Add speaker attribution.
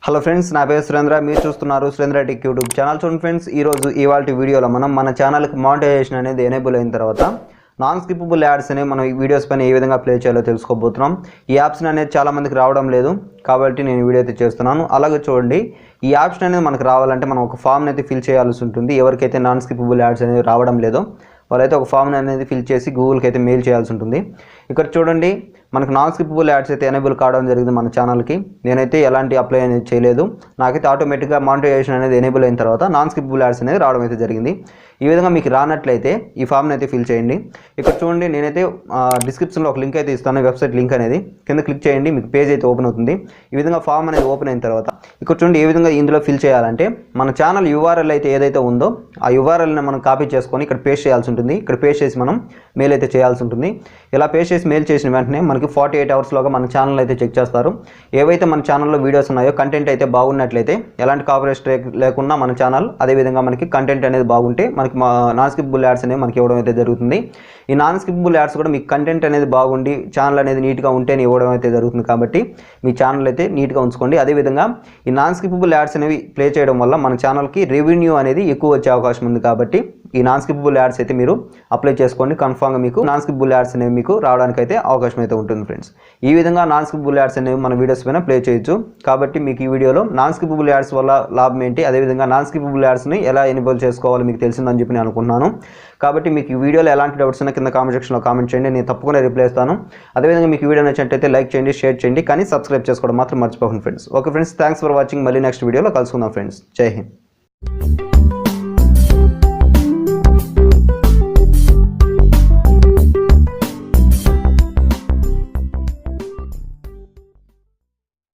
Speaker 1: Hello friends, నా పేరు సురేంద్ర. మీరు చూస్తున్నారు సురేంద్ర టెక్ యూట్యూబ్ ఛానల్. చూడండి ఫ్రెండ్స్, ఈరోజు ఇవాళ వీడియోలో మనం మన ఛానల్కి మానిటైజేషన్ అనేది ఎనేబుల్ అయిన తర్వాత నాన్ స్కిప్పబుల్ యాడ్స్ అనేవి మనం ఈ వీడియోస్ పైన ఏ విధంగా ప్లే చేయాలో తెలుసుకోబోతున్నాం. ఈ ఆప్షన్ అనేది చాలా మందికి రావడం లేదు కాబట్టి నేను వీడియో అయితే చేస్తున్నాను. అలాగే చూడండి, ఈ ఆప్షన్ అనేది మనకు రావాలంటే మనం ఒక ఫామ్ని అయితే ఫిల్ చేయాల్సి ఉంటుంది. ఎవరికైతే నాన్ స్కిప్పబుల్ యాడ్స్ అనేవి రావడం లేదో వాళ్ళైతే ఒక ఫామ్ని అనేది ఫిల్ చేసి గూగుల్కి అయితే మెయిల్ చేయాల్సి ఉంటుంది. ఇక్కడ చూడండి, మనకు నాన్ స్కిప్పబుల్ యాడ్స్ అయితే ఎనేబుల్ కావడం జరిగింది మన ఛానల్కి. నేనైతే ఎలాంటి అప్లై అనేది చేయలేదు. నాకైతే ఆటోమేటిక్గా మానిటైజేషన్ అనేది ఎనేబుల్ అయిన తర్వాత నాన్ స్కిప్పబుల్ యాడ్స్ అనేది రావడం అయితే జరిగింది. ఈ విధంగా మీకు రానట్లయితే ఈ ఫామ్ని అయితే ఫిల్ చేయండి. ఇక్కడ చూడండి, నేనైతే డిస్క్రిప్షన్లో ఒక లింక్ అయితే ఇస్తాను, వెబ్సైట్ లింక్ అనేది. కింద క్లిక్ చేయండి, మీకు పేజ్ అయితే ఓపెన్ అవుతుంది. ఈ విధంగా ఫామ్ అనేది ఓపెన్ అయిన తర్వాత ఇక్కడ చూడండి, ఏ విధంగా ఇందులో ఫిల్ చేయాలంటే మన ఛానల్ URL అయితే ఏదైతే ఉందో ఆ URLని మనం కాపీ చేసుకొని ఇక్కడ పేస్ట్ చేయాల్సి ఉంటుంది. ఇక్కడ పేస్ట్ చేసి మనం మెయిల్ అయితే చేయాల్సి ఉంటుంది. ఇలా పేస్ట్ చేసి మెయిల్ చేసిన వెంటనే మనకి 48 అవర్స్లోగా మన ఛానల్ అయితే చెక్ చేస్తారు. ఏవైతే మన ఛానల్లో వీడియోస్ ఉన్నాయో కంటెంట్ అయితే బాగున్నట్లయితే, ఎలాంటి కాపీరైట్ లేకుండా మన ఛానల్ అదేవిధంగా మనకి కంటెంట్ అనేది బాగుంటే మనకి నాన్ స్కిప్పబుల్ యాడ్స్ అనేవి మనకి ఇవ్వడం అయితే జరుగుతుంది. ఈ నాన్ స్కిప్పబుల్ యాడ్స్ కూడా మీకు కంటెంట్ అనేది బాగుండి ఛానల్ అనేది నీట్గా ఉంటేనే ఇవ్వడం అయితే జరుగుతుంది. కాబట్టి మీ ఛానల్ అయితే నీట్గా ఉంచుకోండి. అదేవిధంగా ఈ నాన్ స్కిప్పబుల్ యాడ్స్ అనేవి ప్లే చేయడం వల్ల మన ఛానల్కి రెవెన్యూ అనేది ఎక్కువ వచ్చే అవకాశం ఉంది. కాబట్టి ఈ నాన్ స్కిప్పబుల్ యాడ్స్ అయితే మీరు అప్లై చేసుకోండి. కన్ఫామ్గా మీకు నాన్ స్కిప్పబుల్ యాడ్స్ అనేవి మీకు రావడానికి అయితే అవకాశం అయితే ఉంటుంది ఫ్రెండ్స్. ఈ విధంగా నాన్ స్కిప్పబుల్ యాడ్స్ అనేవి మన వీడియోస్ పైన ప్లే చేయొచ్చు. కాబట్టి మీకు ఈ వీడియోలో నాన్ స్కిప్పబుల్ యాడ్స్ వల్ల లాభం ఏంటి, అదేవిధంగా నాన్ స్కిప్పబుల్ యాడ్స్ని ఎలా ఎనేబుల్ చేసుకోవాలో మీకు తెలిసిందని చెప్పి నేను అనుకుంటున్నాను. కాబట్టి మీకు ఈ వీడియోలో ఎలాంటి డౌట్స్ ఉన్నా కింద కామెంట్ సెక్షన్లో కామెంట్ చేయండి, నేను తప్పకుండా రిప్లై ఇస్తాను. అదేవిధంగా మీకు వీడియో నచ్చినట్లయితే లైక్ చేయండి, షేర్ చేయండి, కానీ సబ్స్క్రైబ్ చేసుకోవడం మాత్రం మర్చిపోకండి friends. Okay friends, thanks for watching. మళ్ళీ నెక్స్ట్ వీడియోలో కలుసుకుందాం ఫ్రెండ్స్. జై హింద్.